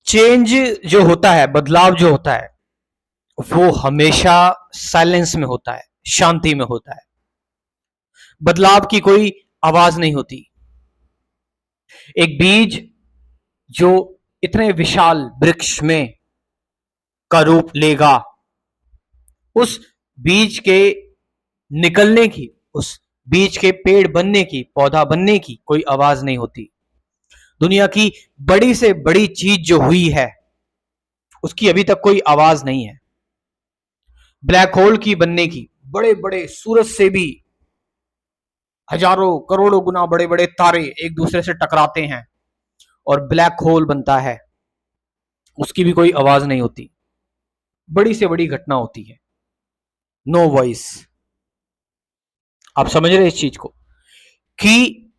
Change जो होता है, बदलाव जो होता है, वो हमेशा साइलेंस में होता है, शांति में होता है। बदलाव की कोई आवाज नहीं होती। एक बीज जो इतने विशाल वृक्ष में का रूप लेगा, उस बीज के निकलने की, उस बीज के पेड़ बनने की, पौधा बनने की कोई आवाज नहीं होती। दुनिया की बड़ी से बड़ी चीज जो हुई है, उसकी अभी तक कोई आवाज नहीं है। ब्लैक होल की बनने की, बड़े बड़े सूरज से भी हजारों करोड़ों गुना बड़े बड़े तारे एक दूसरे से टकराते हैं और ब्लैक होल बनता है, उसकी भी कोई आवाज नहीं होती। बड़ी से बड़ी घटना होती है, नो वॉइस। आप समझ रहे इस चीज को कि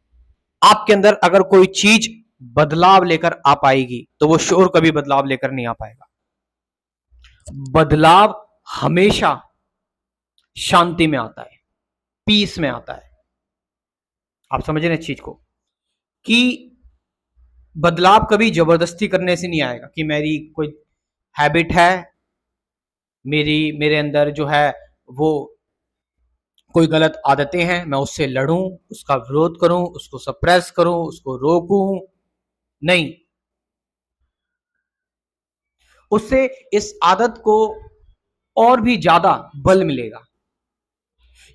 आपके अंदर अगर कोई चीज बदलाव लेकर आ पाएगी तो वो शोर कभी बदलाव लेकर नहीं आ पाएगा। बदलाव हमेशा शांति में आता है, पीस में आता है। आप समझ रहे हैं इस चीज को कि बदलाव कभी जबरदस्ती करने से नहीं आएगा कि मेरी कोई हैबिट है, मेरे अंदर जो है वो कोई गलत आदतें हैं, मैं उससे लड़ूं, उसका विरोध करूं, उसको सप्रेस करूं, उसको रोकूं। नहीं, उससे इस आदत को और भी ज्यादा बल मिलेगा।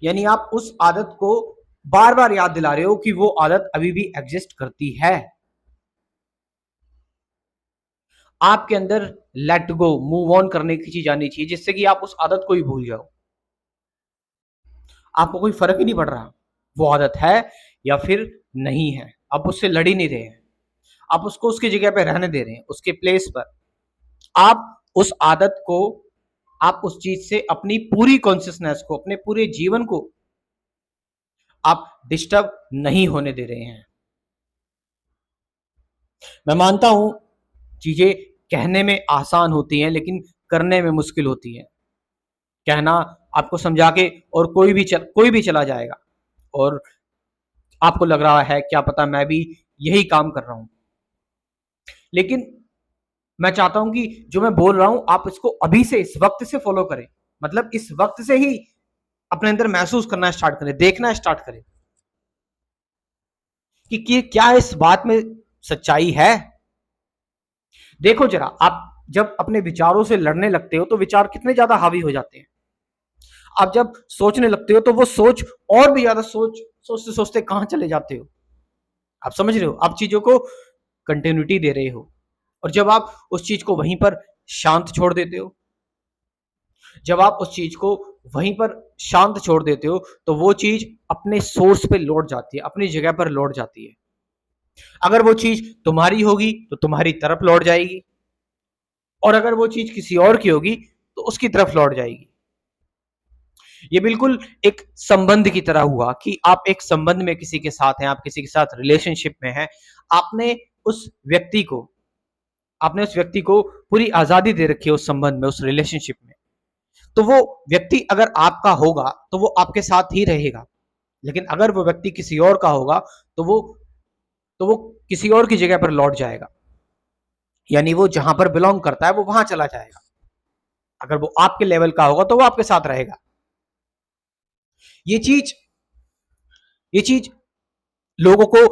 यानी आप उस आदत को बार बार याद दिला रहे हो कि वो आदत अभी भी एग्जिस्ट करती है। आपके अंदर लेट गो, मूव ऑन करने की चीज आनी चाहिए, जिससे कि आप उस आदत को ही भूल जाओ। आपको कोई फर्क ही नहीं पड़ रहा वो आदत है या फिर नहीं है। आप उससे लड़ ही नहीं रहे हैं, आप उसको उसकी जगह पे रहने दे रहे हैं, उसके प्लेस पर। आप उस आदत को, आप उस चीज से अपनी पूरी कॉन्शियसनेस को, अपने पूरे जीवन को आप डिस्टर्ब नहीं होने दे रहे हैं। मैं मानता हूं चीजें कहने में आसान होती हैं लेकिन करने में मुश्किल होती है। कहना आपको समझा के और कोई भी चला जाएगा और आपको लग रहा है क्या पता मैं भी यही काम कर रहा हूं, लेकिन मैं चाहता हूं कि जो मैं बोल रहा हूं आप इसको अभी से, इस वक्त से फॉलो करें। मतलब इस वक्त से ही अपने अंदर महसूस करना स्टार्ट करें, देखना स्टार्ट करें कि क्या इस बात में सच्चाई है। देखो जरा, आप जब अपने विचारों से लड़ने लगते हो तो विचार कितने ज्यादा हावी हो जाते हैं। आप जब सोचने लगते हो तो वो सोच और भी ज्यादा सोचते सोचते कहां चले जाते हो। आप समझ रहे हो, आप चीजों को कंटिन्यूटी दे रहे हो। और जब आप उस चीज को वहीं पर शांत छोड़ देते हो, जब आप उस चीज को वहीं पर शांत छोड़ देते हो तो वो चीज अपने सोर्स पे लौट जाती है, अपनी जगह पर लौट जाती है। अगर वो चीज तुम्हारी होगी तो तुम्हारी तरफ लौट जाएगी, और अगर वो चीज किसी और की होगी तो उसकी तरफ लौट जाएगी। ये बिल्कुल एक संबंध की तरह हुआ कि आप एक संबंध में किसी के साथ हैं, आप किसी के साथ रिलेशनशिप में हैं। आपने उस व्यक्ति को आपने उस व्यक्ति को पूरी आजादी दे रखी है उस संबंध में, उस रिलेशनशिप में। तो वो व्यक्ति अगर आपका होगा तो वो आपके साथ ही रहेगा, लेकिन अगर वो व्यक्ति किसी और का होगा तो वो किसी और की जगह पर लौट जाएगा। यानी वो जहां पर बिलोंग करता है वो वहां चला जाएगा। अगर वो आपके लेवल का होगा तो वो आपके साथ रहेगा। ये चीज ये चीज लोगों को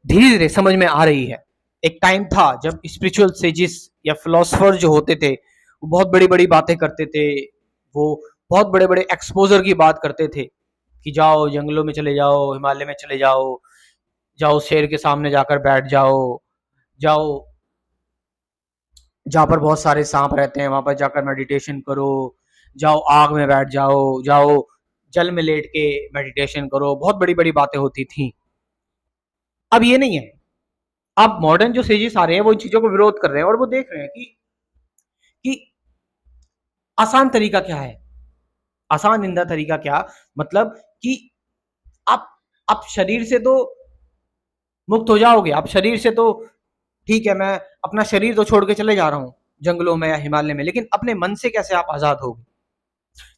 धीरे धीरे समझ में आ रही है। एक टाइम था जब स्पिरिचुअल सेजिस या फिलोसफर जो होते थे वो बहुत बड़ी बड़ी बातें करते थे, वो बहुत बड़े बड़े एक्सपोजर की बात करते थे कि जाओ जंगलों में चले जाओ, हिमालय में चले जाओ, जाओ शेर के सामने जाकर बैठ जाओ, जाओ जहां पर बहुत सारे सांप रहते हैं वहां पर जाकर मेडिटेशन करो, जाओ आग में बैठ जाओ, जाओ जल में लेट के मेडिटेशन करो। बहुत बड़ी बड़ी बातें होती थी। अब ये नहीं है। अब मॉडर्न जो सेजेस आ रहे हैं वो इन चीजों को विरोध कर रहे हैं और वो देख रहे हैं कि आसान तरीका क्या है, आसान निंदा तरीका क्या, मतलब कि आप आप शरीर से तो मुक्त हो जाओगे, आप शरीर से तो ठीक है, मैं अपना शरीर तो छोड़ के चले जा रहा हूं जंगलों में या हिमालय में, लेकिन अपने मन से कैसे आप आजाद होगे।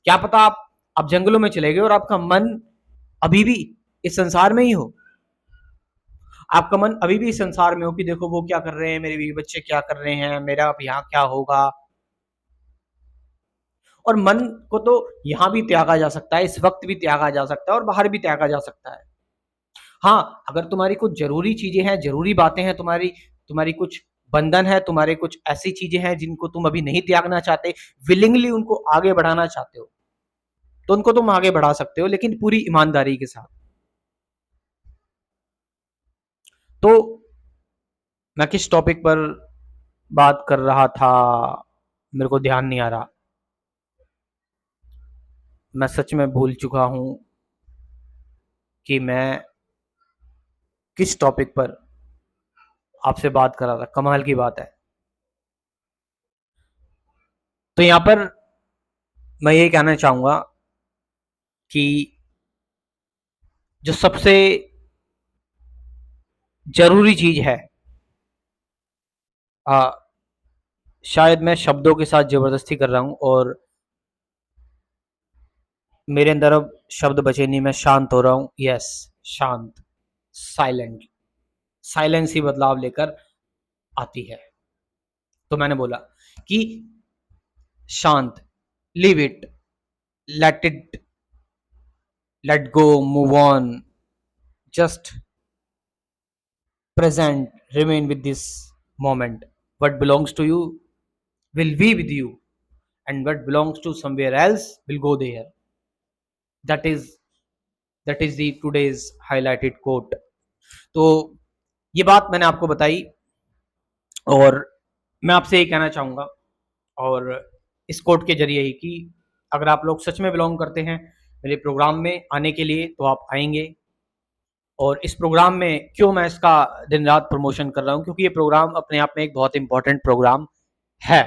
क्या पता आप जंगलों में चले गए और आपका मन अभी भी इस संसार में ही हो। आपका मन अभी भी इस संसार में हो कि देखो वो क्या कर रहे हैं, मेरे बीवी बच्चे क्या कर रहे हैं, मेरा अब यहाँ क्या होगा। और मन को तो यहाँ भी त्यागा जा सकता है, इस वक्त भी त्यागा जा सकता है और बाहर भी त्यागा जा सकता है। हाँ, अगर तुम्हारी कुछ जरूरी चीजें हैं, जरूरी बातें हैं, तुम्हारी तुम्हारी कुछ बंधन है, तुम्हारे कुछ ऐसी चीजें हैं जिनको तुम अभी नहीं त्यागना चाहते, विलिंगली उनको आगे बढ़ाना चाहते हो, तो उनको तुम आगे बढ़ा सकते हो, लेकिन पूरी ईमानदारी के साथ। तो मैं किस टॉपिक पर बात कर रहा था, मेरे को ध्यान नहीं आ रहा। मैं सच में भूल चुका हूं कि मैं किस टॉपिक पर आपसे बात कर रहा था। कमाल की बात है। तो यहां पर मैं ये कहना चाहूंगा कि जो सबसे जरूरी चीज है, आ, शायद मैं शब्दों के साथ जबरदस्ती कर रहा हूं और मेरे अंदर अब शब्द बचे नहीं, मैं शांत हो रहा हूं। यस, शांत, साइलेंट। साइलेंस ही बदलाव लेकर आती है। तो मैंने बोला कि शांत, leave it, let it, let go, move on, just present, remain with this moment. What belongs to you will be with you, and what belongs to somewhere else will go there. that is that is the today's highlighted quote. तो ये बात मैंने आपको बताई और मैं आपसे ये कहना चाहूंगा और इस कोट के जरिए ही कि अगर आप लोग सच में बिलोंग करते हैं मेरे प्रोग्राम में आने के लिए, तो आप आएंगे। और इस प्रोग्राम में क्यों मैं इसका दिन रात प्रमोशन कर रहा हूँ, क्योंकि ये प्रोग्राम अपने आप में एक बहुत इंपॉर्टेंट प्रोग्राम है।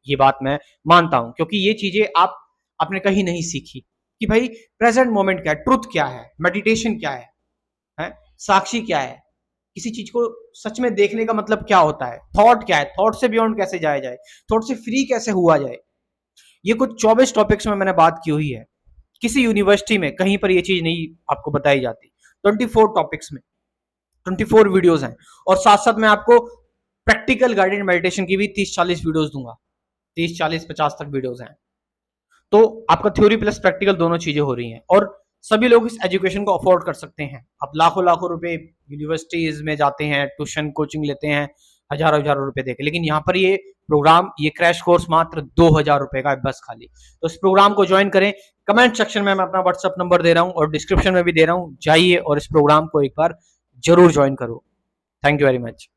ये बात मैं मानता हूं, क्योंकि ये चीजें आपने कहीं नहीं सीखी कि भाई प्रेजेंट मोमेंट क्या है, ट्रुथ क्या है, मेडिटेशन क्या है, साक्षी क्या है, किसी चीज को सच में देखने का मतलब क्या होता है, थॉट क्या है, थॉट से बियॉन्ड कैसे जाया जाए, थॉट से फ्री कैसे हुआ जाए। ये कुछ 24 टॉपिक्स में मैंने बात की हुई है। किसी यूनिवर्सिटी में कहीं पर ये चीज नहीं आपको बताई जाती। 24 टॉपिक्स में 24 वीडियोस हैं, और साथ साथ मैं आपको प्रैक्टिकल गाइडेड मेडिटेशन की भी 30-40 वीडियोस दूंगा। 30-40-50 तक वीडियोस हैं। तो आपका थ्योरी प्लस प्रैक्टिकल दोनों चीजें हो रही हैं, और सभी लोग इस एजुकेशन को अफोर्ड कर सकते हैं। आप लाखों लाखों रुपए यूनिवर्सिटीज में जाते हैं, ट्यूशन कोचिंग लेते हैं, हजारों हजारों रुपए देके, लेकिन यहाँ पर ये प्रोग्राम, ये क्रैश कोर्स मात्र 2000 रुपए का है बस खाली। तो इस प्रोग्राम को ज्वाइन करें। कमेंट सेक्शन में मैं अपना व्हाट्सअप नंबर दे रहा हूँ और डिस्क्रिप्शन में भी दे रहा हूँ, जाइए और इस प्रोग्राम को एक बार जरूर ज्वाइन करो। Thank you very much.